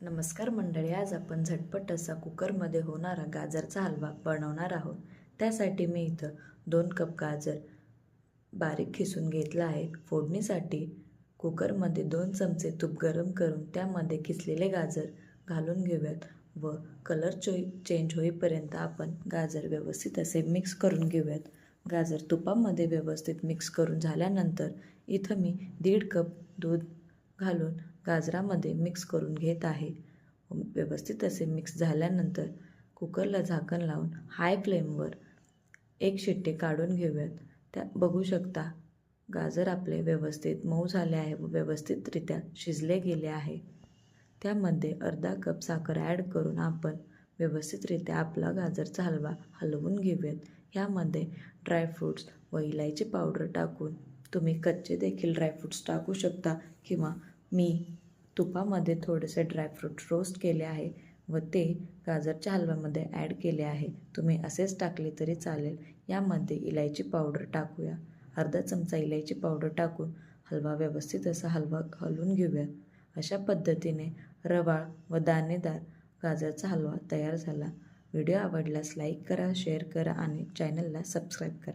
नमस्कार मंडळी, आज आपण झटपट असा कुकरमध्ये होणारा गाजरचा हलवा बनवणार आहोत. त्यासाठी मी इथं 2 कप गाजर बारीक खिसून घेतला आहे. फोडणीसाठी कुकरमध्ये 2 चमचे तूप गरम करून त्यामध्ये किसलेले गाजर घालून घेऊयात व कलर चेंज होईपर्यंत आपण गाजर व्यवस्थित असे मिक्स करून घेऊयात. गाजर तुपामध्ये व्यवस्थित मिक्स करून झाल्यानंतर इथं मी 1.5 कप दूध घालून गाजरामध्ये मिक्स करून घेत आहे. व्यवस्थित असे मिक्स झाल्यानंतर कुकरला झाकण लावून हाय फ्लेमवर 1 शिट्टी काढून घेऊयात. त्या बघू शकता गाजर आपले व्यवस्थित मऊ झाले आहे व व्यवस्थितरित्या शिजले गेले आहे. त्यामध्ये अर्धा कप साखर ॲड करून आपण व्यवस्थितरित्या आपला गाजरचा हलवा हलवून घेऊयात. ह्यामध्ये ड्रायफ्रूट्स व इलायची पावडर टाकून तुम्ही कच्चे देखील ड्रायफ्रूट्स टाकू शकता किंवा मी तुपामध्ये थोडेसे ड्रायफ्रूट रोस्ट केले आहे व ते गाजरच्या हलव्यामध्ये ॲड केले आहे. तुम्ही असेच टाकले तरी चालेल. यामध्ये इलायची पावडर टाकूया. अर्धा चमचा इलायची पावडर टाकून हलवा व्यवस्थित असा हलवा हलवून घेऊया. अशा पद्धतीने रवाळ व दाणेदार गाजरचा हलवा तयार झाला. व्हिडिओ आवडल्यास लाईक करा, शेअर करा आणि चॅनलला सबस्क्राईब करा.